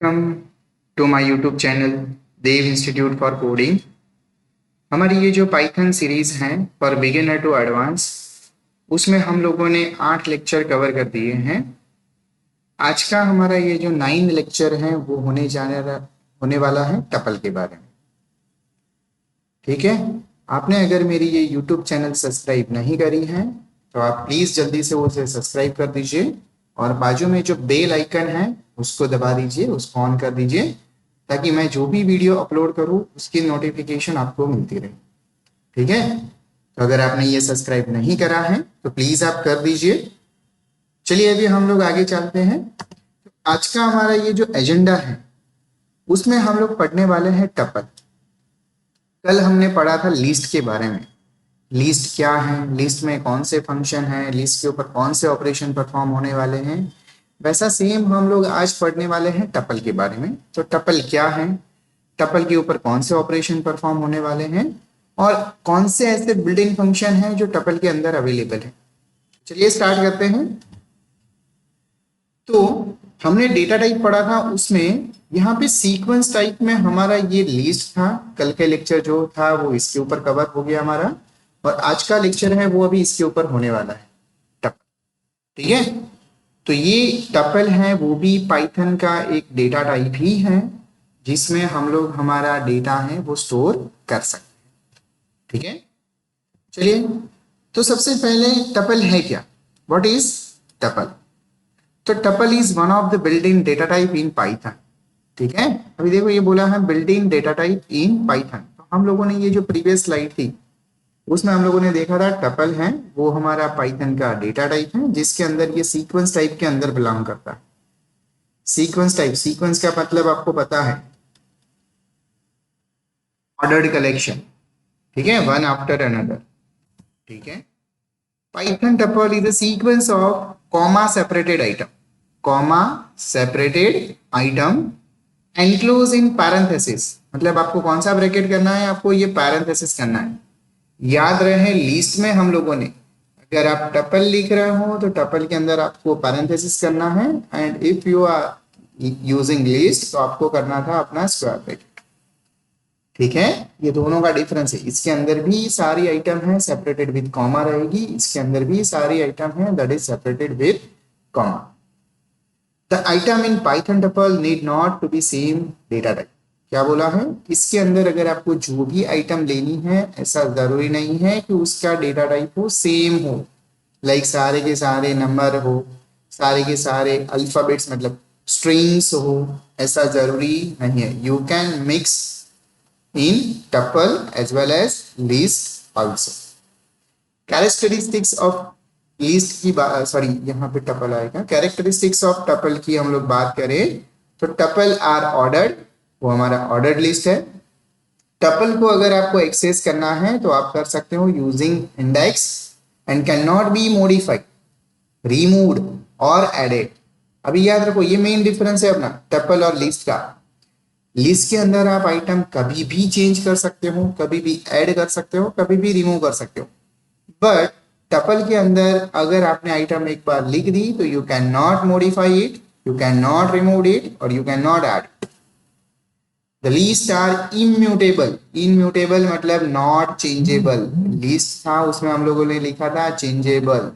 Welcome to my YouTube channel Dev institute for coding. हमारी ये जो पाइथन सीरीज है फॉर बिगिनर टू एडवांस, उसमें हम लोगों ने 8 लेक्चर कवर कर दिए हैं। आज का हमारा ये जो 9 लेक्चर है वो होने वाला है टपल के बारे में। ठीक है, आपने अगर मेरी ये यूट्यूब चैनल सब्सक्राइब नहीं करी है तो आप प्लीज़ जल्दी से उसे सब्सक्राइब कर दीजिए और बाजू में जो बेल आइकन है उसको दबा दीजिए, उसको ऑन कर दीजिए ताकि मैं जो भी वीडियो अपलोड करूं उसकी नोटिफिकेशन आपको मिलती रहे। ठीक है, तो अगर आपने ये सब्सक्राइब नहीं करा है तो प्लीज़ आप कर दीजिए। चलिए अभी हम लोग आगे चलते हैं। तो आज का हमारा ये जो एजेंडा है उसमें हम लोग पढ़ने वाले हैं टपल। कल हमने पढ़ा था लिस्ट के बारे में। लिस्ट क्या है, लिस्ट में कौन से फंक्शन है, लिस्ट के ऊपर कौन से ऑपरेशन परफॉर्म होने वाले हैं। वैसा सेम हम लोग आज पढ़ने वाले हैं टपल के बारे में। तो टपल क्या है, टपल के ऊपर कौन से ऑपरेशन परफॉर्म होने वाले हैं और कौन से ऐसे बिल्ट-इन फंक्शन हैं जो टपल के अंदर अवेलेबल है। चलिए स्टार्ट करते हैं। तो हमने डेटा टाइप पढ़ा था, उसमें यहाँ पे सीक्वेंस टाइप में हमारा ये लिस्ट था। कल के लेक्चर जो था वो इसके ऊपर कवर हो गया हमारा, और आज का लेक्चर है वो अभी इसके ऊपर होने वाला है, टपल। ठीक है, तो ये टपल है वो भी पाइथन का एक डेटा टाइप ही है जिसमें हम लोग हमारा डेटा है वो स्टोर कर सकते हैं। ठीक है, चलिए तो सबसे पहले टपल है क्या, व्हाट इज टपल। तो tuple is one of the built in data type in Python. ठीक है, अभी देखो ये बोला है built in data type in Python. तो हम लोगों ने ये जो प्रीवियस स्लाइड थी उसमें हम लोगों ने देखा था टपल है वो हमारा पाइथन का डेटा टाइप है जिसके अंदर ये सीक्वेंस टाइप के अंदर बिलोंग करता है। सीक्वेंस टाइप, सीक्वेंस का मतलब आपको पता है, ऑर्डर्ड कलेक्शन। ठीक है, वन आफ्टर अनदर। ठीक है, Python tuple is a sequence of comma separated item, comma separated item enclose in parenthesis. मतलब आपको कौन सा ब्रैकेट करना है, आपको ये पैरेंथेसिस करना है। याद रहे लिस्ट में हम लोगों ने अगर आप टपल लिख रहे हो तो टपल के अंदर आपको पैरेंथेसिस करना है, and if you are using list तो आपको करना था अपना स्क्वायर ब्रैकेट। ठीक है, ये दोनों का डिफरेंस है। इसके अंदर भी सारी आइटम है सेपरेटेड विद कॉमा रहेगी, इसके अंदर भी सारी आइटम है that is separated with comma. The item in Python tuple need not to be same data type. क्या बोला है, इसके अंदर अगर आपको जो भी आइटम लेनी है ऐसा जरूरी नहीं है कि उसका डेटा टाइप हो सेम हो, लाइक सारे के सारे नंबर हो, सारे के सारे अल्फाबेट्स मतलब स्ट्रिंग्स हो, ऐसा जरूरी नहीं है। You can mix in tuple as well as list also. Characteristics of list की बात, सॉरी यहाँ पे टपल आएगा। कैरेक्टरिस्टिक्स ऑफ टपल की हम लोग बात करें तो टपल आर ऑर्डर्ड, वो हमारा ऑर्डर्ड लिस्ट है। टपल को अगर आपको एक्सेस करना है तो आप कर सकते हो using index and can not be modified, removed और एडेड। अभी याद रखो ये मेन डिफरेंस है अपना टपल और लिस्ट का। लिस्ट के अंदर आप आइटम कभी भी चेंज कर सकते हो, कभी भी ऐड कर सकते हो, कभी भी रिमूव कर सकते हो। बट टपल के अंदर अगर आपने आइटम एक बार लिख दी तो you can not modify it, you can not remove it और you can not add. The list are immutable, immutable मतलब नॉट चेंजेबल। लिस्ट था उसमें हम लोगों ने लिखा था चेंजेबल।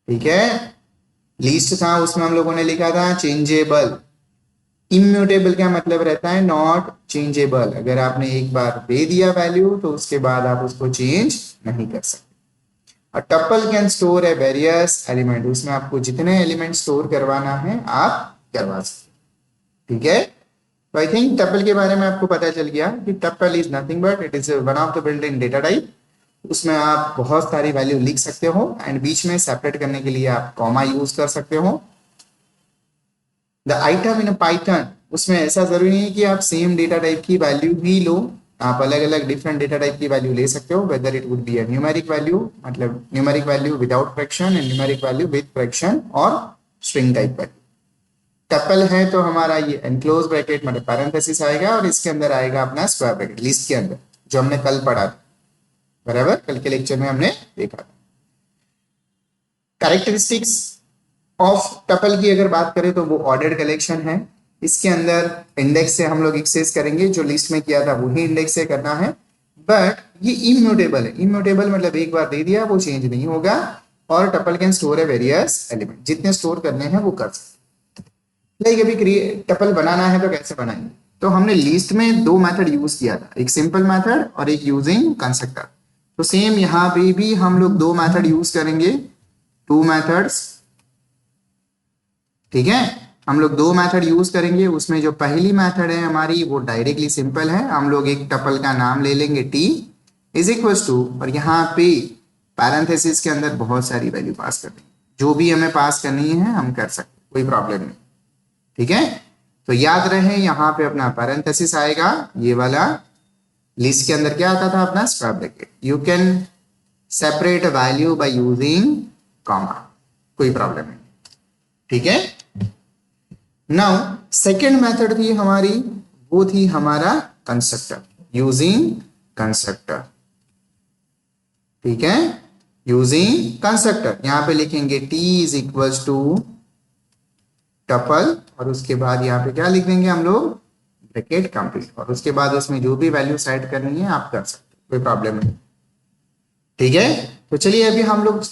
ठीक है, लिस्ट था उसमें हम लोगों ने लिखा था चेंजेबल। इम्यूटेबल क्या मतलब रहता है, नॉट चेंजेबल। अगर आपने एक बार दे दिया वैल्यू तो उसके बाद आप उसको चेंज नहीं कर सकते। और tuple can store A various element, उसमें आपको जितने एलिमेंट स्टोर करवाना है आप करवा सकते। ठीक है, तो आई थिंक टपल के बारे में आपको पता चल गया कि tuple is nothing but it is one of the built in data type. उसमें आप बहुत सारी वैल्यू लिख सकते हो एंड बीच में सेपरेट करने के लिए आप कॉमा यूज कर सकते हो। द आइटम इन पाइथन, उसमें ऐसा जरूरी नहीं कि आप सेम डेटा टाइप की वैल्यू ही लो, आप अलग अलग डिफरेंट डेटा टाइप की वैल्यू ले सकते हो, whether it would be a numeric value मतलब numeric value without fraction and numeric value with fraction और स्ट्रिंग टाइप वैल्यू। टपल है तो हमारा ये एनक्लोज ब्रैकेट मतलब पैरेंथेसिस आएगा और इसके अंदर आएगा अपना स्क्वायर ब्रैकेट लिस्ट के अंदर, जो हमने कल पढ़ा था, बराबर कल के लेक्चर में हमने देखा था। कैरेक्टरिस्टिक्स ऑफ टपल की अगर बात करें तो वो ऑर्डर्ड कलेक्शन है। इसके अंदर इंडेक्स से हम लोग एक्सेस करेंगे, जो लिस्ट में किया था वही इंडेक्स से करना है। बट ये इम्यूटेबल है। इम्यूटेबल मतलब एक बार दे दिया वो चेंज नहीं होगा। और tuple can store A various element, जितने स्टोर करने हैं वो कर सकते। लाइक अभी टपल बनाना है तो कैसे बनाएंगे? तो हमने लिस्ट में दो मेथड यूज किया था, एक सिंपल मेथड और एक यूजिंग कंस्ट्रक्टर। तो सेम यहाँ पे भी हम लोग दो मेथड यूज करेंगे, टू मेथड्स। ठीक है, हम लोग दो मेथड यूज करेंगे। उसमें जो पहली मेथड है हमारी वो डायरेक्टली सिंपल है। हम लोग एक टपल का नाम ले लेंगे t इज इक्वल टू, और यहाँ पे पैरेंथेसिस के अंदर बहुत सारी वैल्यू पास कर देंगे। जो भी हमें पास करनी है हम कर सकते, कोई प्रॉब्लम नहीं। ठीक है, तो याद रहे यहाँ पे अपना पैरेंथेसिस आएगा, ये वाला लिस्ट के अंदर क्या आता था अपना square bracket. You can separate value by using comma, कोई प्रॉब्लम नहीं। ठीक है, नाउ सेकेंड मेथड थी हमारी, वो थी हमारा कंस्ट्रक्टर, यूजिंग कंस्ट्रक्टर। ठीक है, यूजिंग कंस्ट्रक्टर यहां पे लिखेंगे t is equal to tuple, और उसके बाद यहाँ पे क्या लिख देंगे हम लोग, ब्रैकेट कंप्लीट, और उसके बाद उसमें जो भी वैल्यू सेट करनी है आप कर सकते, कोई प्रॉब्लम नहीं। ठीक है, तो चलिए अभी हम लोग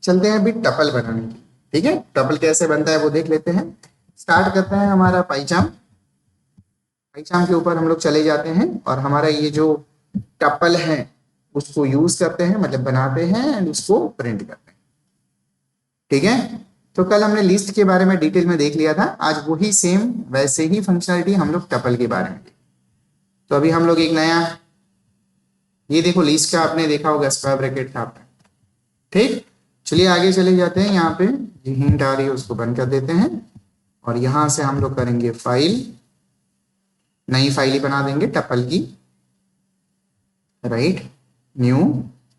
चलते हैं अभी टपल बनाने की। ठीक है, टपल कैसे बनता है वो देख लेते हैं। स्टार्ट करते हैं हमारा पाइचाम। पाइचाम के ऊपर हम लोग चले जाते हैं और हमारा ये जो टपल है उसको यूज करते हैं, मतलब बनाते हैं एंड उसको प्रिंट करते हैं। ठीक है, तो कल हमने लिस्ट के बारे में डिटेल में देख लिया था, आज वही सेम वैसे ही फंक्शनलिटी हम लोग टपल के बारे में। तो अभी हम लोग एक नया, ये देखो लिस्ट का आपने देखा होगा, स्क्वायर ब्रैकेट था आपने। ठीक, चलिए आगे चले जाते हैं। यहाँ पे जो हिंट आ रही है उसको बंद कर देते हैं, और यहां से हम लोग करेंगे फाइल, नई फाइल ही बना देंगे टपल की। राइट, न्यू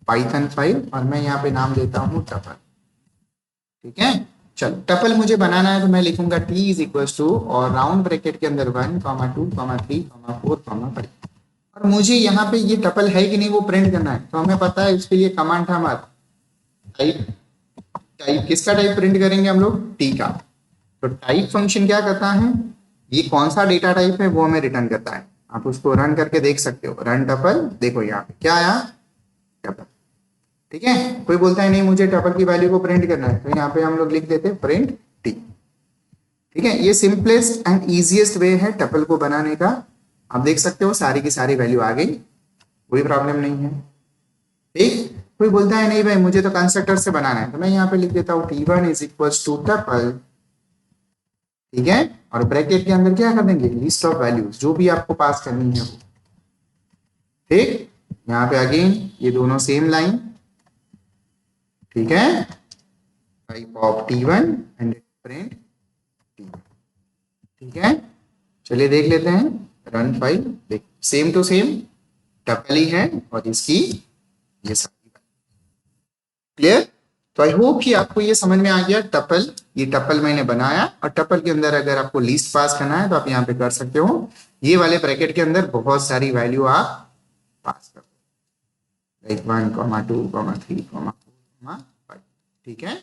पाइथन फाइल, और मैं यहाँ पे नाम देता हूं टपल। ठीक है, चलो टपल मुझे बनाना है तो मैं लिखूंगा t इज इक्वल टू, और राउंड ब्रैकेट के अंदर 1, 2, 3, 4, 5। और मुझे यहाँ पे ये टपल है कि नहीं वो प्रिंट करना है। तो हमें पता है इसके लिए कमांड था हमारा टाइप। टाइप किसका टाइप प्रिंट करेंगे हम लोग, t का। तो टाइप फंक्शन क्या करता है, ये कौन सा डेटा टाइप है वो हमें रिटर्न करता है। आप उसको रन करके देख सकते हो, रन टपल, देखो यहाँ पे क्या आया, टपल। ठीक है, कोई बोलता है नहीं मुझे टपल की वैल्यू को प्रिंट करना है, तो यहाँ पे हम लोग लिख देते हैं प्रिंट टी। ठीक है, ये सिंपलेस्ट एंड इजिएस्ट वे है टपल को बनाने का। आप देख सकते हो सारी की सारी वैल्यू आ गई, कोई प्रॉब्लम नहीं है। ठीक, कोई बोलता है नहीं भाई मुझे तो कंस्ट्रक्टर से बनाना है, तो मैं यहाँ पे लिख देता हूँ t1 is equal to tuple. ठीक है, और ब्रैकेट के अंदर क्या कर देंगे, लिस्ट ऑफ वैल्यूज जो भी आपको पास करनी है वो। ठीक, यहाँ पे अगेन ये दोनों सेम लाइन। ठीक है, type of t1 and print t1। ठीक है, चलिए देख लेते हैं रन फाइल। देख सेम टू सेम टपल ही है, और इसकी ये सारी क्लियर। तो आई होप कि आपको ये समझ में आ गया टपल। ये टपल मैंने बनाया, और टपल के अंदर अगर आपको लिस्ट पास करना है तो आप यहाँ पे कर सकते हो। ये वाले ब्रैकेट के अंदर बहुत सारी वैल्यू आप पास कर दो, लाइक 1, 2, 3, 4, 5। ठीक है,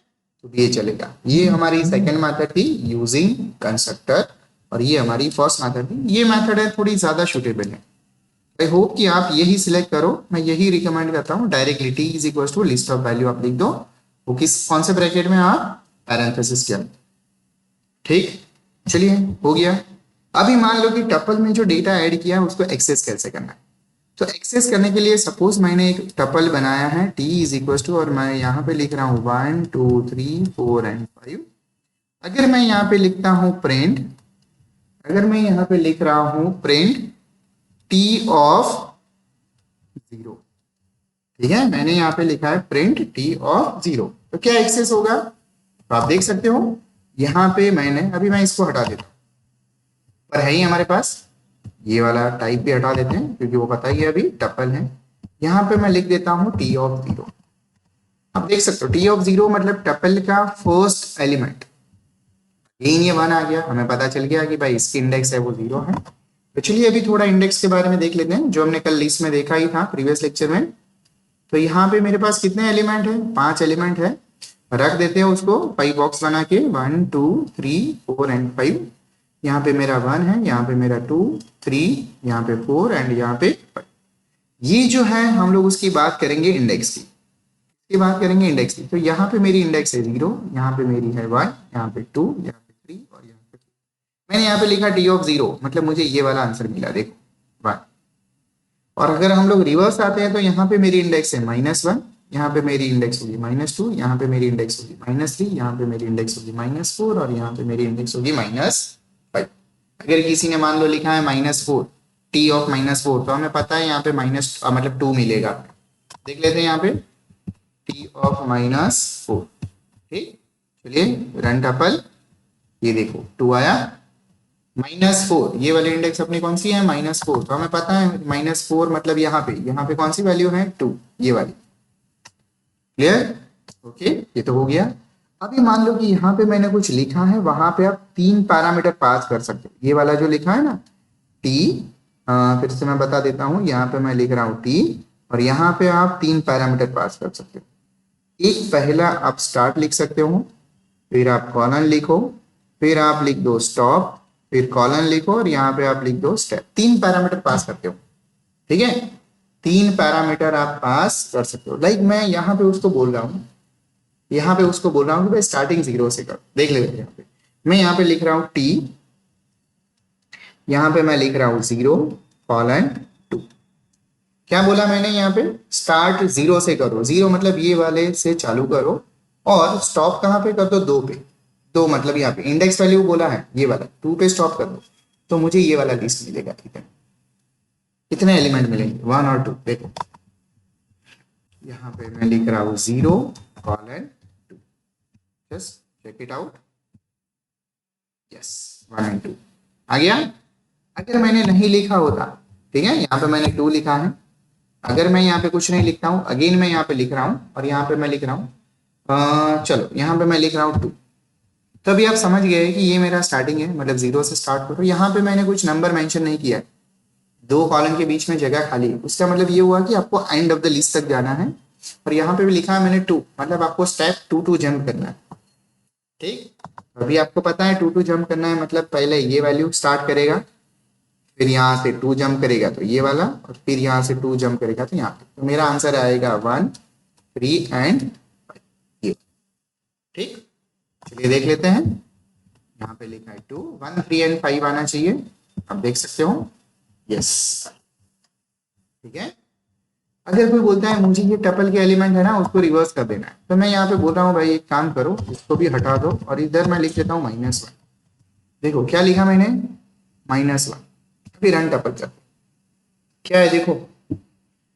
तो ये चलेगा। ये हमारी सेकेंड मेथड थी यूजिंग कंस्ट्रक्टर, और ये हमारी फर्स्ट मेथड थी। ये मेथड है थोड़ी ज्यादा सुटेबल है। आई होप कि आप यही सिलेक्ट करो, मैं यही रिकमेंड करता हूँ। Directly t is equal to list of value आप लिख दो, वो किस कौन से ब्रैकेट में, आप पैरेंथेसिस के अंदर। ठीक, चलिए हो गया। अभी मान लो कि टपल में जो डेटा ऐड किया है उसको एक्सेस कैसे करना है। तो एक्सेस करने के लिए सपोज मैंने एक टपल बनाया है t इज इक्वल टू, और मैं यहाँ पे लिख रहा हूँ 1, 2, 3, 4 एंड 5। अगर मैं यहाँ पे लिखता हूँ प्रिंट, अगर मैं यहाँ पे लिख रहा हूँ प्रिंट t ऑफ 0। ठीक है, मैंने यहाँ पे लिखा है प्रिंट t ऑफ 0, तो क्या एक्सेस होगा, तो आप देख सकते हो यहाँ पे मैंने, अभी मैं इसको हटा देता हूँ, पर है ही हमारे पास, ये वाला टाइप भी हटा देते हैं क्योंकि वो पता ही है अभी टपल है। यहाँ पे मैं लिख देता हूँ t ऑफ 0। आप देख सकते हो t ऑफ 0 मतलब टपल का फर्स्ट एलिमेंट, ये 1 आ गया, हमें पता चल गया कि भाई इसकी इंडेक्स है वो 0 है। तो चलिए अभी थोड़ा इंडेक्स के बारे में देख लेते हैं, जो हमने कल लिस्ट में देखा ही था प्रीवियस लेक्चर में। तो यहाँ पे मेरे पास कितने एलिमेंट है, 5 एलिमेंट है। रख देते हैं उसको 5 बॉक्स बना के, 1 2 3 4 एंड 5। यहाँ पे मेरा 1 है, यहाँ पे मेरा 2 3, यहाँ पे 4 एंड यहाँ पे 5। ये जो है हम लोग उसकी बात करेंगे इंडेक्स की बात करेंगे इंडेक्स की। तो यहाँ पे मेरी इंडेक्स है 0, यहाँ पे मेरी है 1, यहाँ पे 2, यहाँ पे 3 और यहाँ पे 4। मैंने यहाँ पे लिखा टी ऑफ 0, मतलब मुझे ये वाला आंसर मिला, देखो 1। और अगर हम लोग रिवर्स आते हैं तो यहाँ पे मेरी इंडेक्स है -1, यहाँ पे मेरी इंडेक्स होगी -2, यहाँ पे मेरी इंडेक्स होगी -3, यहाँ पे मेरी इंडेक्स होगी -4 और यहाँ पे मेरी इंडेक्स होगी -5। अगर किसी ने मान लो लिखा है -4, टी ऑफ -4, तो हमें पता है यहाँ पे माइनस मतलब 2 मिलेगा। देख लेते हैं यहाँ पे टी ऑफ -4। ठीक, चलिए रन टपल, ये देखो 2 आया। -4 ये वाली इंडेक्स अपनी कौन सी है, -4, तो हमें पता है -4 मतलब यहाँ पे कौन सी वैल्यू है 2, ये वाली। क्लियर, ओके, ये तो हो गया। अभी मान लो कि यहाँ पे मैंने कुछ लिखा है, वहां पे आप 3 पैरामीटर पास कर सकते हो। ये वाला जो लिखा है ना टी, फिर से मैं बता देता हूँ, यहाँ पे मैं लिख रहा हूँ टी और यहाँ पे आप 3 पैरामीटर पास कर सकते हो। एक पहला आप स्टार्ट लिख सकते हो, फिर आप कॉलन लिखो, फिर आप लिख दो स्टॉप, फिर कॉलन लिखो और यहाँ पे आप लिख दो स्टेप। 3 पैरामीटर पास करते हो, ठीक है, 3 पैरामीटर आप पास कर सकते हो। लाइक मैं यहाँ पे उसको बोल रहा हूँ, यहाँ पे उसको बोल रहा हूँ कि भाई स्टार्टिंग 0 से कर। देख लेते हैं यहाँ पे, मैं यहाँ पे लिख रहा हूँ टी, यहाँ पे मैं लिख रहा हूँ 0 कॉलन 2। क्या बोला मैंने यहाँ पे, स्टार्ट 0 से करो, 0 मतलब ये वाले से चालू करो और स्टॉप कहाँ पे कर दो, 2 पे। 2 मतलब यहाँ पे इंडेक्स वैल्यू बोला है ये वाला, 2 पे स्टॉप कर दो, तो मुझे ये वाला लिस्ट मिलेगा। ठीक है, कितने एलिमेंट मिलेंगे, 1 और 2। देखो यहाँ पे मैं लिख रहा हूँ 0 colon 2, just check it out, yes 1 and 2 आ गया। अगर मैंने नहीं लिखा होता, ठीक है, यहाँ पे मैंने 2 लिखा है, अगर मैं यहाँ पे कुछ नहीं लिखता हूँ, अगेन मैं यहाँ पे लिख रहा हूँ और यहाँ पे मैं लिख रहा हूँ चलो यहाँ पे मैं लिख रहा हूँ 2, तभी आप समझ गए कि ये मेरा स्टार्टिंग है, मतलब 0 से स्टार्ट करो। यहाँ पे मैंने कुछ नंबर मेंशन नहीं किया, 2 कॉलम के बीच में जगह खाली है, उसका मतलब ये हुआ कि आपको एंड ऑफ द लिस्ट तक जाना है। और यहाँ पे भी लिखा है मैंने 2, मतलब आपको स्टेप 2 टू जंप करना है। ठीक, अभी आपको पता है 2 टू जंप करना है, मतलब पहले ये वैल्यू स्टार्ट करेगा, फिर यहाँ से 2 जंप करेगा तो ये वाला, और फिर यहाँ से 2 जंप करेगा तो यहाँ पे। तो मेरा आंसर आएगा 1 3 एंड 5। ठीक, चलिए देख लेते हैं, यहाँ पे लिखा है 2 1 3 एंड 5 आना चाहिए, आप देख सकते हो, यस। ठीक है, अगर कोई बोलता है मुझे ये टपल के एलिमेंट है ना उसको रिवर्स कर देना है, तो मैं यहाँ पे बोल रहा हूँ भाई एक काम करो, इसको भी हटा दो और इधर मैं लिख देता हूँ -1। देखो क्या लिखा मैंने, -1। फिर रन टपल कर, क्या है देखो,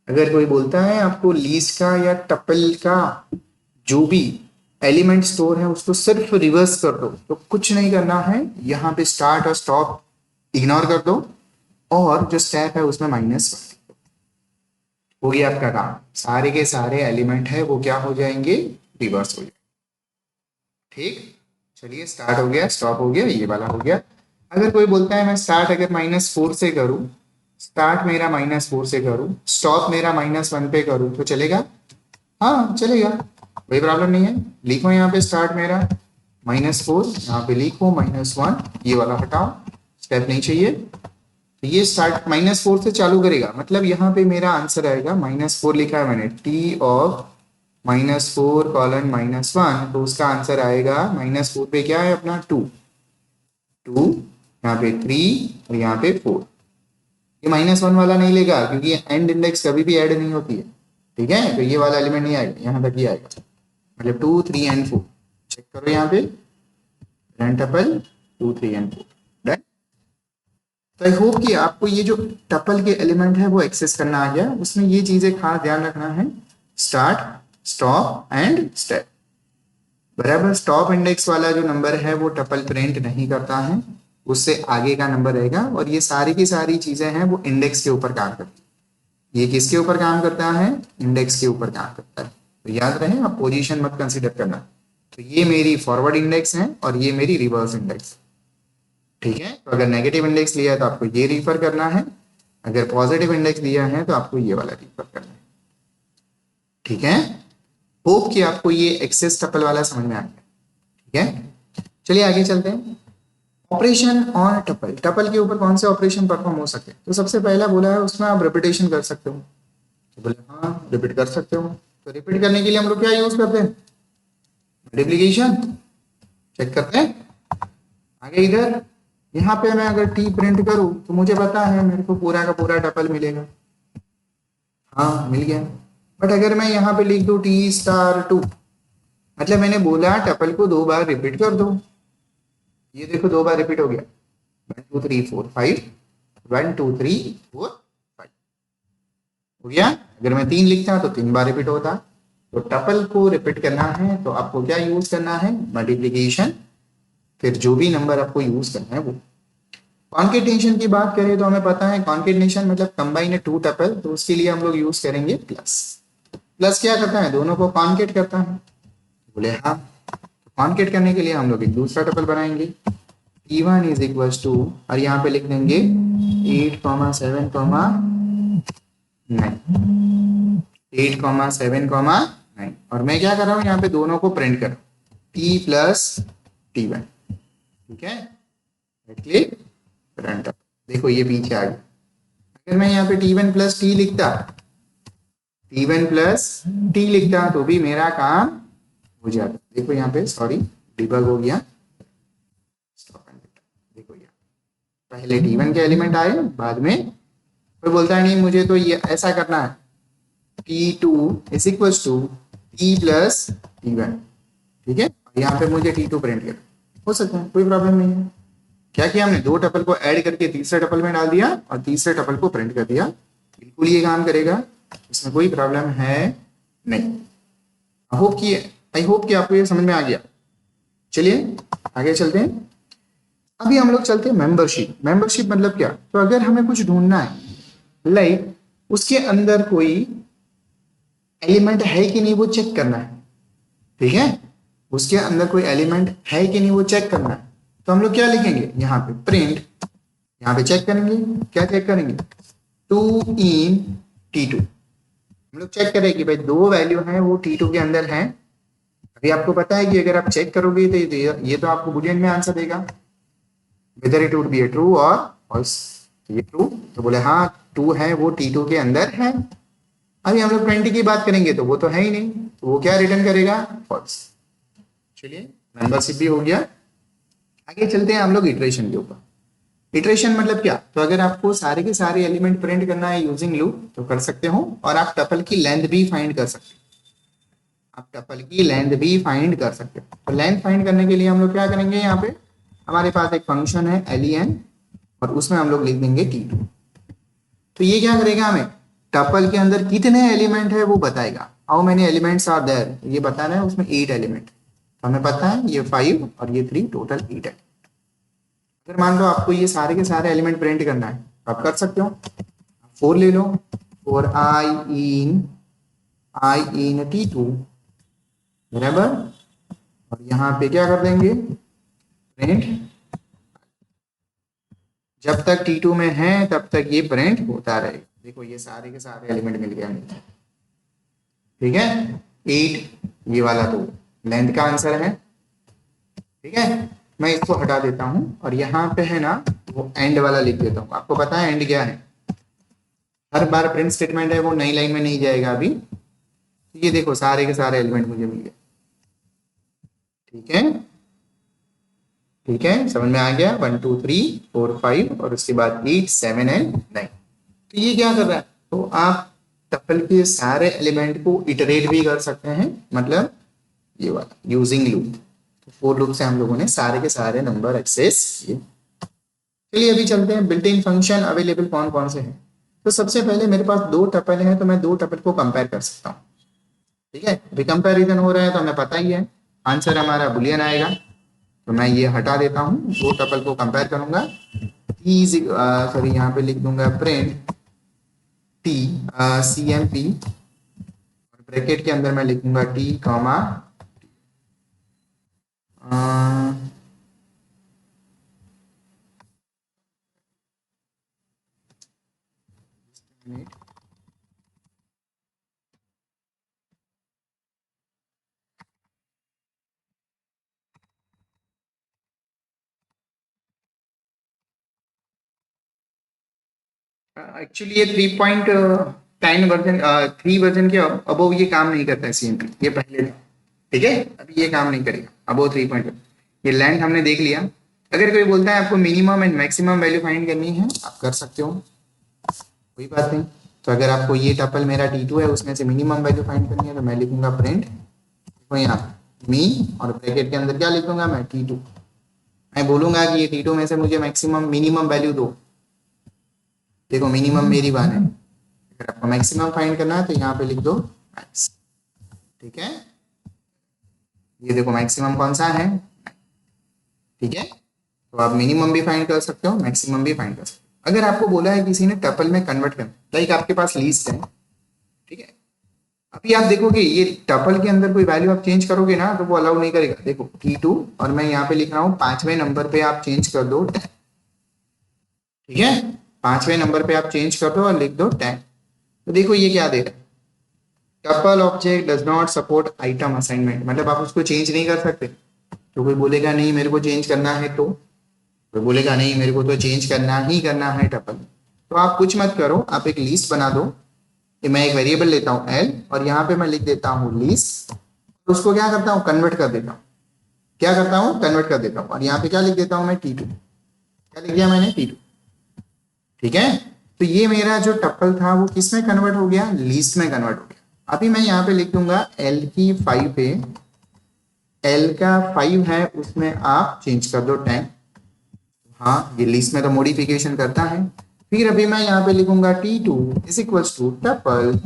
अगर कोई बोलता है आपको लीस्ट का या टपल का जो भी एलिमेंट स्टोर है उसको सिर्फ रिवर्स कर दो, तो कुछ नहीं करना है, यहाँ पे स्टार्ट और स्टॉप इग्नोर कर दो और जो स्टेप है उसमें -1 हो गया आपका काम। सारे के सारे एलिमेंट है वो क्या हो जाएंगे, रिवर्स हो जाएंगे। ठीक, चलिए स्टार्ट हो गया, स्टॉप हो गया, ये वाला हो गया। अगर कोई बोलता है मैं स्टार्ट अगर -4 से करूं, स्टार्ट मेरा -4 से करूं, स्टॉप मेरा -1 पे करूं तो चलेगा, हाँ चलेगा, कोई प्रॉब्लम नहीं है। लिखो यहाँ पे स्टार्ट मेरा -4, यहाँ पे लिखो -1, ये वाला हटाओ, स्टेप नहीं चाहिए। तो ये स्टार्ट -4 से चालू करेगा, मतलब यहाँ पे मेरा आंसर आएगा -4 लिखा है मैंने, टी ऑफ -4 कॉलन -1, तो उसका आंसर आएगा -4 पे क्या है अपना 2 2, यहाँ पे 3 और यहाँ पे 4। ये -1 वाला नहीं लेगा क्योंकि एंड इंडेक्स कभी भी ऐड नहीं होती है। ठीक है, तो ये वाला एलिमेंट नहीं आएगा, यहाँ तक ही आएगा, मतलब 2 3 एंड 4। चेक करो यहाँ पे रन टपल 2 3 एंड 4 डन। तो आई होप कि आपको ये जो टपल के एलिमेंट है वो एक्सेस करना आ गया। उसमें ये चीजें खास ध्यान रखना है, स्टार्ट स्टॉप एंड स्टेप, बराबर। स्टॉप इंडेक्स वाला जो नंबर है वो टपल प्रिंट नहीं करता है, उससे आगे का नंबर रहेगा। और ये सारी की सारी चीजें हैं वो इंडेक्स के ऊपर काम करती है। ये किसके ऊपर काम करता है, इंडेक्स के ऊपर काम करता है। तो याद रहे, आप पोजीशन मत कंसीडर करना। तो ये मेरी फॉरवर्ड इंडेक्स है और ये मेरी रिवर्स इंडेक्स। ठीक है, तो अगर नेगेटिव इंडेक्स लिया है तो आपको ये रिफर करना है, अगर पॉजिटिव इंडेक्स लिया है तो आपको ये वाला रिफर करना है। ठीक है, होप कि आपको ये एक्सेस टपल वाला समझ में आ गया। ठीक है, चलिए आगे चलते हैं। ऑपरेशन ऑन टपल, टपल के ऊपर कौन से ऑपरेशन परफॉर्म हो सकते हैं? तो सबसे पहला बोला है उसमें आप रिपीटेशन कर सकते हो। तो बोले हाँ रिपीट कर सकते हो। तो रिपीट करने के लिए हम लोग क्या यूज करते हैं? मल्टीप्लीकेशन। चेक करते हैं आगे इधर। यहाँ पे मैं अगर टी प्रिंट करूँ तो मुझे पता है मेरे को पूरा का पूरा टपल मिलेगा। हाँ मिल गया। बट अगर मैं यहाँ पे लिख दूँ टी स्टार टू, मतलब मैंने बोला टपल को 2 बार रिपीट कर दो। ये देखो 2 बार रिपीट हो गया, 1 2 3 4 5, 1 2 3 4 5 हो गया। अगर मैं 3 लिखता तो 3 बार रिपीट होता। तो टपल को रिपीट करना है तो आपको क्या यूज करना है? मल्टीप्लीकेशन। फिर जो भी नंबर आपको यूज करना है वो। कॉन्केटेनेशन की बात करें तो हमें पता है कॉन्केटेनेशन मतलब कंबाइन टू टपल, तो उसके लिए हम लोग यूज करेंगे प्लस। प्लस क्या करता है? दोनों को कॉन्केट करता है। बोले हाँ, कॉन्केट करने के लिए हम लोग एक दूसरा टपल बनाएंगे। T1 इज इक्वल टू, और यहाँ पे लिख देंगे 8,7,9, 8,7,9। और मैं क्या कर रहा हूँ यहाँ पे दोनों को प्रिंट कर, T प्लस T1। ठीक है, क्लिक प्रिंट। देखो ये पीछे आ गया। अगर मैं यहाँ पे T1 प्लस टी लिखता, T1 प्लस टी लिखता तो भी मेरा काम हो जाता। देखो यहाँ पे सॉरी डिबग हो गया। देखो ये पहले T1 के एलिमेंट आए, बाद में कोई बोलता है नहीं मुझे तो ये ऐसा करना है, T2 is equal to T plus T1। ठीक है, यहाँ पे मुझे T2 प्रिंट कर, हो सकता है कोई प्रॉब्लम नहीं है। क्या किया हमने? 2 टपल को ऐड करके तीसरे टपल में डाल दिया और तीसरे टपल को प्रिंट कर दिया। बिल्कुल ये काम करेगा, इसमें कोई प्रॉब्लम है नहीं। आई होप कि आपको ये समझ में आ गया। चलिए आगे चलते हैं। अभी हम लोग चलते हैं मेंबरशिप। मेंबरशिप मतलब क्या? तो अगर हमें कुछ ढूंढना है, लाइक उसके अंदर कोई एलिमेंट है कि नहीं वो चेक करना है। ठीक है, उसके अंदर कोई एलिमेंट है कि नहीं वो चेक करना है। तो हम लोग क्या लिखेंगे यहाँ पे? प्रिंट। यहाँ पे चेक करेंगे, क्या चेक करेंगे? 2 in T2। हम लोग चेक करें कि भाई 2 वैल्यू है वो T2 के अंदर है। अभी आपको पता है कि अगर आप चेक करोगे तो ये तो आपको बुलियन में आंसर देगा, weather it would B A true और फॉल्स। ये ट्रू, तो बोले हाँ 2 है वो T2 के अंदर है। अभी हम लोग 20 की बात करेंगे तो वो तो है ही नहीं, तो वो क्या रिटर्न करेगा? फॉल्स। चलिए मेंबरशिप भी हो गया। आगे चलते हैं हम लोग इटरेशन के ऊपर। इटरेशन मतलब क्या? तो अगर आपको सारे के सारे एलिमेंट प्रिंट करना है यूजिंग लूप तो कर सकते हो, और आप टपल की लेंथ भी फाइंड कर सकते हो। आप टपल की लेंथ भी फाइंड कर सकते हो। तो लेंथ फाइंड करने के लिए हम लोग क्या करेंगे? यहाँ पे हमारे पास एक फंक्शन है len, और उसमें हम लोग लिख देंगे T2। तो ये क्या करेगा? हमें टपल के अंदर कितने एलिमेंट है वो बताएगा। How many elements are there, ये बताना है। उसमें 8 एलिमेंट, तो हमें पता है ये 5 और ये 3, टोटल 8 है। अगर मान लो आपको ये सारे के सारे एलिमेंट प्रिंट करना है तो आप कर सकते हो। 4 ले लो, 4 आई इन T2 बराबर, और यहाँ पे क्या कर देंगे? प्रिंट। जब तक T2 में है तब तक ये प्रिंट होता रहेगा। देखो ये सारे के सारे एलिमेंट मिल गया मुझे। ठीक है, 8 ये वाला तो लेंथ का आंसर है। ठीक है, मैं इसको हटा देता हूं और यहाँ पे है ना वो एंड वाला लिख देता हूँ। आपको पता है एंड क्या है? हर बार प्रिंट स्टेटमेंट है वो नई लाइन में नहीं जाएगा। अभी ये देखो सारे के सारे एलिमेंट मुझे मिल गए। ठीक है, ठीक है, समझ में आ गया? 1 2 3 4 5 और उसके बाद 8 7 एंड 9। तो ये क्या कर रहा है? तो आप टपल के सारे एलिमेंट को इटरेट भी कर सकते हैं, मतलब ये वाला यूजिंग लूप। तो फोर लूप से हम लोगों ने सारे के सारे नंबर एक्सेस किए। चलिए अभी चलते हैं बिल्ट इन फंक्शन अवेलेबल कौन कौन से हैं। तो सबसे पहले मेरे पास 2 टपल हैं, तो मैं 2 टपल को कंपेयर कर सकता हूँ। ठीक है, अभी कंपेरिजन हो रहा है तो हमें पता ही है आंसर हमारा बुलियन आएगा। तो मैं ये हटा देता हूँ, 2 टपल को कंपेयर करूंगा। सॉरी यहाँ पे लिख दूंगा प्रिंट टी CMP, और ब्रैकेट के अंदर मैं लिखूंगा टी कॉमा एक्चुअली ये 3.10 वर्जन 3 वर्जन के अबव ये काम नहीं करता है सीएमपी, ये पहले था। ठीक है, अभी ये काम नहीं करेगा अबव 3. ये लेंथ हमने देख लिया। अगर कोई बोलता है आपको minimum and maximum value find करनी है, आप कर सकते हो, कोई बात नहीं। तो अगर आपको ये टपल मेरा T2 है, उसमें से मिनिमम वैल्यू फाइंड करनी है, तो मैं लिखूंगा प्रिंट, देखो यहाँ मी, और ब्रैकेट के अंदर क्या लिखूंगा मैं, T2। मैं बोलूंगा कि ये T2 में से मुझे मैक्सिमम मिनिमम वैल्यू दो। देखो मिनिमम मेरी 1 है, अगर आपको मैक्सिमम फाइंड करना है तो यहाँ पे लिख दो मैक्स। ठीक है, ये देखो मैक्सिमम कौन सा है, ठीक है। तो आप मिनिमम भी फाइंड कर सकते हो, मैक्सिमम भी फाइंड कर सकते हो। अगर आपको बोला है किसी ने टपल में कन्वर्ट करना, लाइक आपके पास लिस्ट है, ठीक है, अभी आप देखोगे ये टपल के अंदर कोई वैल्यू आप चेंज करोगे ना, तो वो अलाउ नहीं करेगा। देखो T2, और मैं यहाँ पे लिख रहा हूँ 5वें नंबर पे आप चेंज कर दो 10, ठीक है, 5वें नंबर पे आप चेंज कर दो और लिख दो 10। तो देखो ये क्या दे रहा है, tuple object does not support item assignment, मतलब आप उसको चेंज नहीं कर सकते। तो कोई बोलेगा नहीं मेरे को चेंज करना है, तो कोई बोलेगा नहीं मेरे को तो चेंज करना ही करना है टपल। तो आप कुछ मत करो, आप एक लिस्ट बना दो। कि मैं एक वेरिएबल लेता हूँ एल, और यहाँ पे मैं लिख देता हूँ लिस्ट, तो उसको क्या करता हूँ, कन्वर्ट कर देता हूँ। क्या करता हूँ, कन्वर्ट कर देता हूँ, और यहाँ पे क्या लिख देता हूँ मैं, T2। क्या लिख दिया मैंने, T2। ठीक है, तो ये मेरा जो टपल था वो किस में कन्वर्ट हो गया, लिस्ट में कन्वर्ट हो गया। अभी मैं यहाँ पे लिख दूंगा एल की 5 पे, एल का 5 है उसमें आप चेंज कर दो 10। हाँ, ये लिस्ट में तो मॉडिफिकेशन करता है। फिर अभी मैं यहाँ पे लिखूंगा T2 is equals to tuple,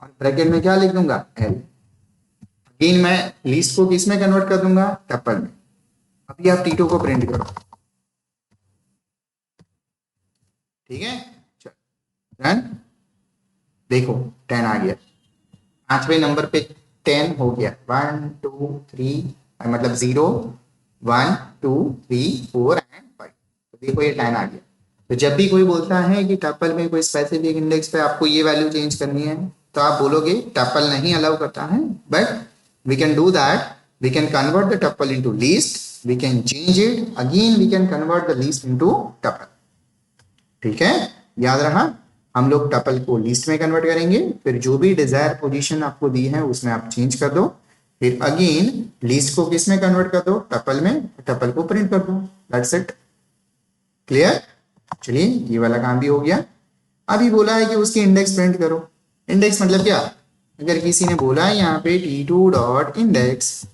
और ब्रैकेट में क्या लिख दूंगा, एल। अगेन मैं लिस्ट को किस में कन्वर्ट कर दूंगा, टपल में। अभी आप T2 को प्रिंट करो, ठीक है, चलो रन। देखो 10 आ गया, 5वें नंबर पे 10 हो गया, 1 2 3, मतलब 0 1 2 3 4 एंड 5। तो देखो ये 10 आ गया। तो जब भी कोई बोलता है कि टपल में कोई स्पेसिफिक इंडेक्स पे आपको ये वैल्यू चेंज करनी है, तो आप बोलोगे टपल नहीं अलाउ करता है, but we can do that, we can convert the tuple into list, we can change it, again we can convert the list into tuple. ठीक है, याद रहा, हम लोग टपल को लिस्ट में कन्वर्ट करेंगे, फिर जो भी डिजायर पोजीशन आपको दी है उसमें आप चेंज कर दो, फिर अगेन लिस्ट को किस में कन्वर्ट कर दो, टपल में, टपल को प्रिंट कर दो, दैट्स इट। क्लियर, चलिए ये वाला काम भी हो गया। अभी बोला है कि उसकी इंडेक्स प्रिंट करो। इंडेक्स मतलब क्या, अगर किसी ने बोला है यहाँ पे T2 डॉट इंडेक्स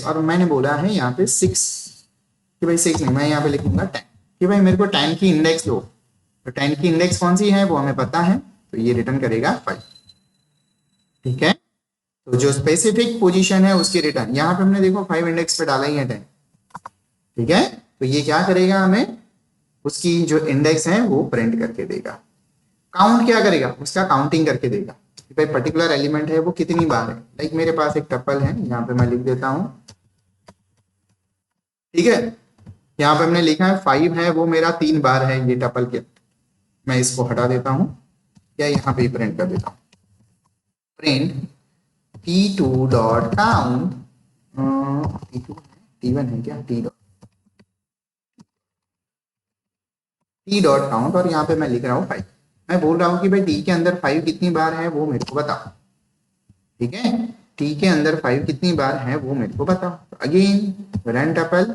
और मैंने बोला है यहाँ पे 6, कि भाई 6 नहीं, मैं यहाँ पे लिखूंगा 10, कि भाई मेरे को 10 की इंडेक्स दो। तो 10 की इंडेक्स कौन सी है वो हमें पता है, तो ये रिटर्न करेगा 5। ठीक है, तो जो स्पेसिफिक पोजीशन है उसकी रिटर्न, यहाँ पे हमने देखो 5 इंडेक्स पे डाला ही है 10। ठीक है, तो ये क्या करेगा, हमें उसकी जो इंडेक्स है वो प्रिंट करके देगा। काउंट क्या करेगा, उसका काउंटिंग करके देगा कि भाई पर्टिकुलर एलिमेंट है वो कितनी बार है। लाइक मेरे पास एक टपल है, यहाँ पे मैं लिख देता हूँ, ठीक है, यहाँ पे हमने लिखा है 5 है, वो मेरा 3 बार है ये टपल के। मैं इसको हटा देता हूँ, या यहाँ पे प्रिंट कर देता हूँ, print T2 dot count, T1 है क्या, T डॉट काउंट, और यहाँ पे मैं लिख रहा हूँ 5। मैं बोल रहा हूँ कि भाई T के अंदर 5 कितनी बार है वो मेरे को बताओ। ठीक है, T के अंदर 5 कितनी बार है वो मेरे को बताओ। तो अगेन रन टपल,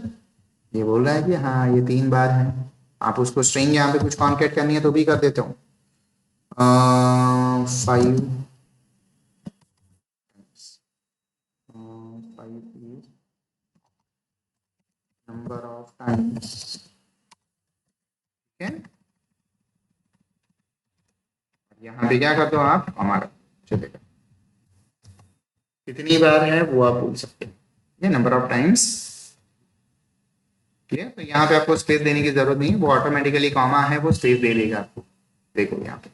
ये बोल रहा है कि हाँ ये 3 बार है। आप उसको स्ट्रिंग यहाँ पे कुछ कॉन्केट करनी है तो भी कर देते हो, 5 नंबर ऑफ टाइम्स। ठीक है, यहाँ पे क्या कर दो आप, हमारा चलेगा, कितनी बार है वो आप बोल सकते हैं, ये नंबर ऑफ टाइम्स। क्लियर, तो यहाँ पे आपको स्पेस देने की जरूरत नहीं है, वो ऑटोमेटिकली कॉमा है वो स्पेस दे देगा आपको, देखो यहाँ पे।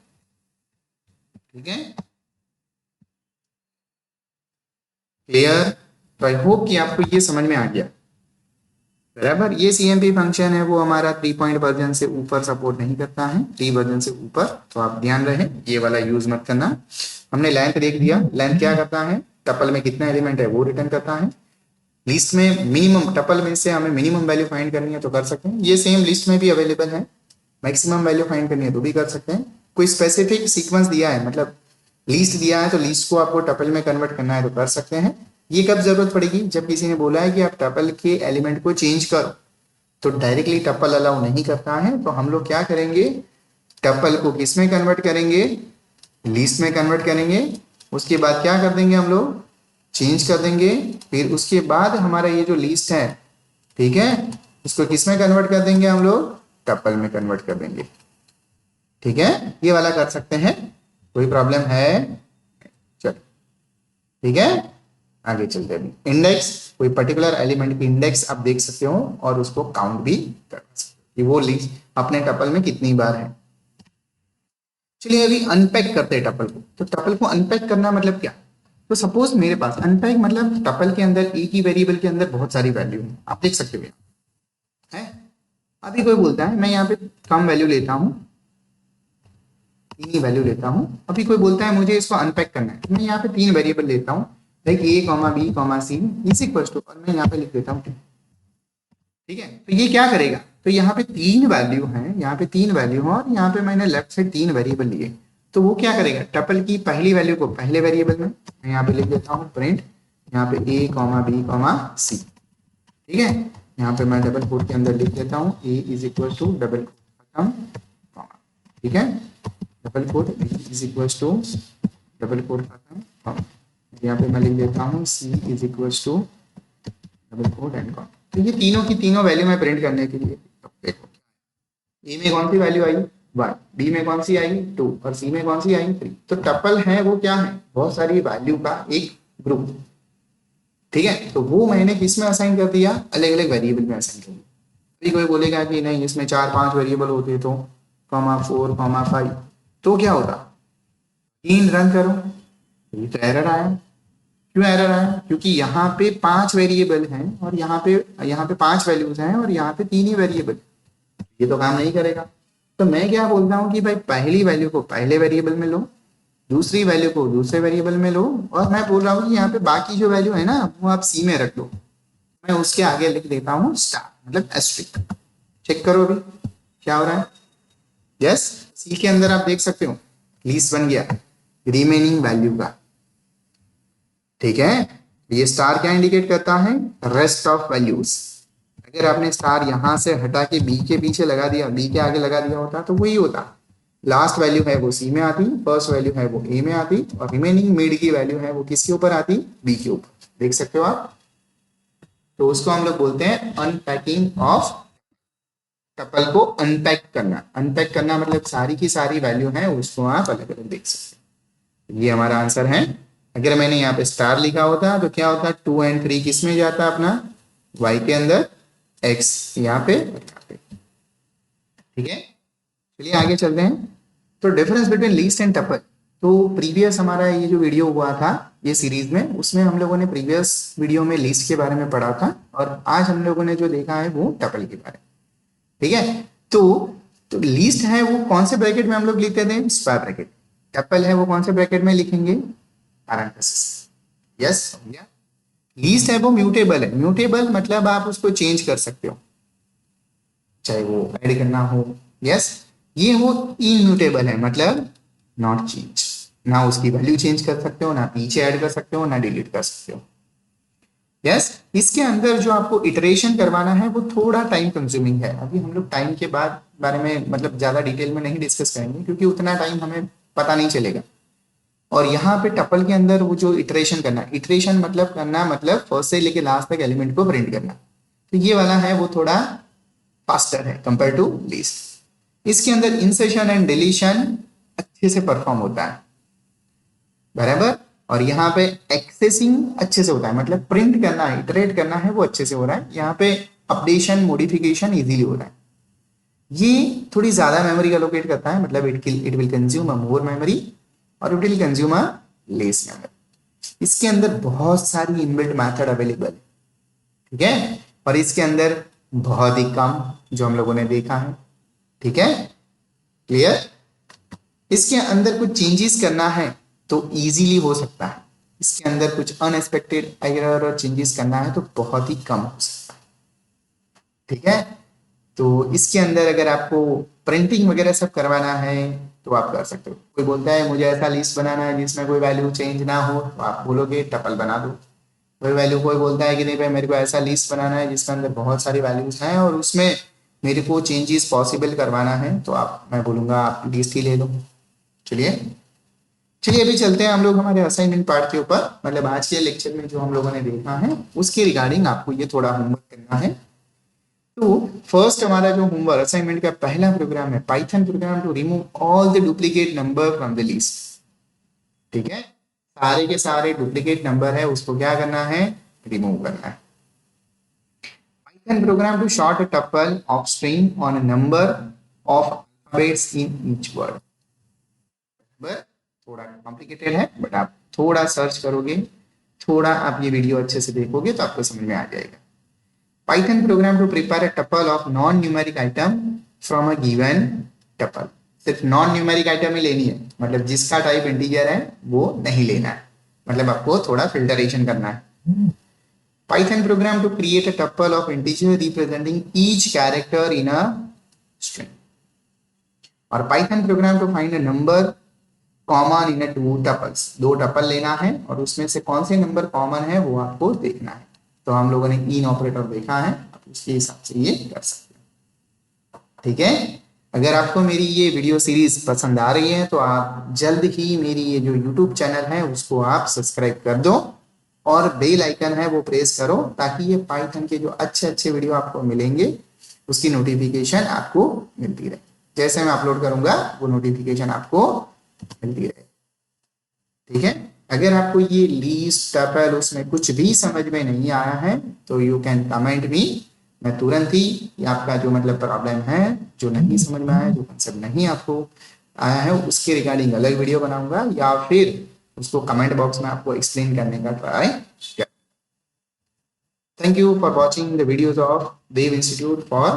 ठीक है, क्लियर, तो आई होप कि आपको ये समझ में आ गया। बराबर, ये CMP फंक्शन है वो हमारा 3 वर्जन से ऊपर सपोर्ट नहीं करता है, 3 वर्जन से ऊपर, तो आप ध्यान रहे ये वाला यूज मत करना। हमने लेंथ देख लिया, लेंथ क्या करता है, टपल में कितना एलिमेंट है वो रिटर्न करता है। लिस्ट में मिनिमम, टपल में से हमें मिनिमम वैल्यू फाइंड करनी है तो कर सकते हैं, ये सेम लिस्ट में भी अवेलेबल है, मैक्सिमम वैल्यू फाइंड करनी है तो भी कर सकते हैं। कोई स्पेसिफिक सीक्वेंस दिया है, मतलब लीस्ट दिया है तो लीस्ट को आपको टपल में कन्वर्ट करना है तो कर सकते हैं। ये कब जरूरत पड़ेगी, जब किसी ने बोला है कि आप टपल के एलिमेंट को चेंज करो, तो डायरेक्टली टपल अलाउ नहीं करता है, तो हम लोग क्या करेंगे, टपल को किस में कन्वर्ट करेंगे, लिस्ट में कन्वर्ट करेंगे। उसके बाद क्या कर देंगे हम लोग, चेंज कर देंगे। फिर उसके बाद हमारा ये जो लिस्ट है, ठीक है, इसको किस में कन्वर्ट कर देंगे हम लोग, टपल में कन्वर्ट कर देंगे। ठीक है, ये वाला कर सकते हैं, कोई प्रॉब्लम है, चलो ठीक है। आगे चलते हैं, इंडेक्स, कोई पर्टिकुलर एलिमेंट की इंडेक्स आप देख सकते हो और उसको काउंट भी कर सकते हो कि वो लिस्ट अपने टपल में कितनी बार है। चलिए अभी अनपैक करते हैं टपल को। तो टपल को अनपैक करना मतलब क्या, तो सपोज मेरे पास अनपैक मतलब टपल के अंदर एक ही वेरिएबल के अंदर बहुत सारी वैल्यू है, आप देख सकते हो है। अभी कोई बोलता है मैं यहाँ पे कम वैल्यू लेता हूँ, तीन ही वैल्यू लेता हूँ। अभी कोई बोलता है मुझे इसको अनपैक करना है, मैं यहाँ पे तीन वेरिएबल लेता हूँ, like a comma b comma c is equal to, और मैं यहाँ पे लिख देता हूँ। ठीक है, तो ये क्या करेगा, तो यहाँ पे तीन वैल्यू है, यहाँ पे तीन वैल्यू है और यहाँ पे मैंने लेफ्ट साइड तीन वेरिएबल लिए, तो वो क्या करेगा, टपल की पहली वैल्यू को पहले वेरिएबल में मैं यहाँ पे लिख देता हूँ प्रिंट, यहाँ पे ए कॉमा बी कॉमा सी। ठीक है, यहाँ पे मैं डबल कोट के अंदर लिख देता हूँ A is equal to double खत्म कॉमा। ठीक है, double quote is equal to double quote खत्म कॉमा। यहाँ पे मैं लिख देता हूँ C is equal to double quote and comma. तो ये तीनों की तीनों वैल्यू मैं प्रिंट करने के लिए, देखो ए में कौन सी वैल्यू आई 1, बी में कौन सी आई 2 और सी में कौन सी आई 3। तो टपल है वो क्या है, बहुत सारी वैल्यू का एक ग्रुप। ठीक है, तो वो मैंने किस में असाइन कर दिया, अलग अलग वेरिएबल में असाइन कर दिया। अभी कोई बोलेगा कि नहीं इसमें 4-5 वेरिएबल होते तो कॉमा 4 कॉमा 5, तो क्या होता, 3 रन करो, ये तो एरर आया। क्यों एरर आया, क्योंकि यहाँ पे 5 वेरिएबल हैं और यहाँ पे 5 वैल्यूज हैं और यहाँ पे 3 ही वेरिएबल, ये तो काम नहीं करेगा। तो मैं क्या बोलता हूँ कि भाई पहली वैल्यू को पहले वेरिएबल में लो, दूसरी वैल्यू को दूसरे वेरिएबल में लो, और मैं बोल रहा हूँ कि यहाँ पे बाकी जो वैल्यू है ना वो आप सी में रख लो, मैं उसके आगे लिख देता हूँ स्टार मतलब एस्ट्रिक। चेक करो अभी क्या हो रहा है, यस सी के अंदर आप देख सकते हो लिस्ट बन गया रिमेनिंग वैल्यू का। ठीक है, ये स्टार क्या इंडिकेट करता है, रेस्ट ऑफ वैल्यूज। अगर आपने स्टार यहां से हटा के बी के पीछे लगा दिया, बी के आगे लगा दिया होता तो वही होता, लास्ट वैल्यू है वो सी में आती, फर्स्ट वैल्यू है वो ए में आती और रिमेनिंग मिड की वैल्यू है वो किसके ऊपर आती, बी के ऊपर। देख सकते हो आप, तो उसको हम लोग बोलते हैं अनपैकिंग ऑफ टपल को अनपैक करना। अनपैक करना मतलब सारी की सारी वैल्यू है उसको आप अलग अलग देख सकते हैं। ये हमारा आंसर है। अगर मैंने यहाँ पे स्टार लिखा होता तो क्या होता, 2 और 3 किस में जाता अपना, y के अंदर, x यहाँ पे। ठीक है, चलिए आगे चलते हैं। तो difference between least and tuple, तो प्रीवियस हमारा ये जो वीडियो हुआ था ये सीरीज में, उसमें हम लोगों ने प्रीवियस वीडियो में लिस्ट के बारे में पढ़ा था और आज हम लोगों ने जो देखा है वो टपल के बारे में। ठीक है, तो लिस्ट है वो कौन से ब्रैकेट में हम लोग लिखते थे, स्क्वायर ब्रैकेट। टपल है वो कौन से ब्रैकेट में लिखेंगे, पैरेंथेसिस। यस, लीस्ट है वो म्यूटेबल है। म्यूटेबल मतलब आप उसको चेंज कर सकते हो, चाहे वो ऐड करना हो। यस, ये वो इम्यूटेबल है मतलब नॉट चेंज, ना उसकी वैल्यू चेंज कर सकते हो, ना पीछे ऐड कर सकते हो, ना डिलीट कर सकते हो। यस, इसके अंदर जो आपको इटरेशन करवाना है वो थोड़ा टाइम कंज्यूमिंग है। अभी हम लोग टाइम के बाद बारे में मतलब ज्यादा डिटेल में नहीं डिस्कस करेंगे क्योंकि उतना टाइम हमें पता नहीं चलेगा। और यहाँ पे टपल के अंदर वो जो इटरेशन करना, इटरेशन मतलब करना मतलब फर्स्ट से लेके लास्ट तक एलिमेंट को प्रिंट करना, तो ये वाला है वो थोड़ा फास्टर है कंपेयर टू लिस्ट। इसके अंदर इंसर्शन एंड डिलीशन अच्छे से परफॉर्म होता है, बराबर। और यहाँ पे एक्सेसिंग अच्छे से होता है, मतलब प्रिंट करना है, इटरेट करना है वो अच्छे से हो रहा है। यहाँ पे अपडेशन मॉडिफिकेशन इजीली हो रहा है। ये थोड़ी ज्यादा मेमोरी एलोकेट करता है, मतलब it will consume a more memory और it will consume a less memory. इसके अंदर बहुत सारी इनबिल्ट मेथड अवेलेबल है। ठीक है, और इसके अंदर बहुत ही कम जो हम लोगों ने देखा है। ठीक है, क्लियर। इसके अंदर कुछ चेंजेस करना है तो इजीली हो सकता है, इसके अंदर कुछ अनएक्सपेक्टेड एरर और चेंजेस करना है तो बहुत ही कम हो सकता है। ठीक है, तो इसके अंदर अगर आपको प्रिंटिंग वगैरह सब करवाना है तो आप कर सकते हो। कोई बोलता है मुझे ऐसा लिस्ट बनाना है जिसमें कोई वैल्यू चेंज ना हो, तो आप बोलोगे टपल बना दो। कोई बोलता है कि नहीं भाई मेरे को ऐसा लिस्ट बनाना है जिसके अंदर बहुत सारी वैल्यूज हैं और उसमें मेरे को चेंजेस पॉसिबल करवाना है, तो मैं बोलूँगा आप लिस्ट ही ले लो। चलिए चलिए अभी चलते हैं हम लोग हमारे असाइनमेंट पार्ट के ऊपर। मतलब आज के लेक्चर में जो हम लोगों ने देखा है उसके रिगार्डिंग आपको ये थोड़ा होमवर्क करना है। तो फर्स्ट हमारा जो होमवर्क असाइनमेंट का पहला प्रोग्राम है Python program to remove all the duplicate number from the list. ठीक है, सारे के सारे डुप्लीकेट नंबर है उसको क्या करना है, रिमूव करना है। Python program to sort a tuple of string on a number of alphabets in each word. थोड़ा कॉम्प्लिकेटेड है बट आप थोड़ा सर्च करोगे, थोड़ा आप ये वीडियो अच्छे से देखोगे तो आपको समझ में आ जाएगा। Python program to prepare a tuple of non numeric item from a given tuple. सिर्फ नॉन न्यूमेरिक आइटम ही लेनी है, मतलब जिसका टाइप इंटीजर है वो नहीं लेना है, मतलब आपको थोड़ा फिल्टरेशन करना है। Python program to create a tuple of integer representing each character in a string. और Python program to find a number common in two tuples. दो टपल लेना है और उसमें से कौन से नंबर कॉमन है वो आपको देखना है। तो हम लोगों ने इन ऑपरेटर देखा है, आप उसके हिसाब से ये कर सकते हैं। ठीक है, अगर आपको मेरी ये वीडियो सीरीज पसंद आ रही है तो आप जल्द ही मेरी ये जो यूट्यूब चैनल है उसको आप सब्सक्राइब कर दो और बेल आइकन है वो प्रेस करो, ताकि ये पाइथन के जो अच्छे अच्छे वीडियो आपको मिलेंगे उसकी नोटिफिकेशन आपको मिलती रहे। जैसे मैं अपलोड करूंगा वो नोटिफिकेशन आपको मिलती रहे। ठीक है, अगर आपको ये लीस्ट टपल उसमें कुछ भी समझ में नहीं आया है तो यू कैन कमेंट मी, मैं तुरंत ही आपका जो मतलब प्रॉब्लम है, जो नहीं समझ में आया, जो कंसेप्ट नहीं आपको आया है उसके रिगार्डिंग अलग वीडियो बनाऊंगा या फिर उसको कमेंट बॉक्स में आपको एक्सप्लेन करने का ट्राई कर। Thank you for watching the videos of Dev institute for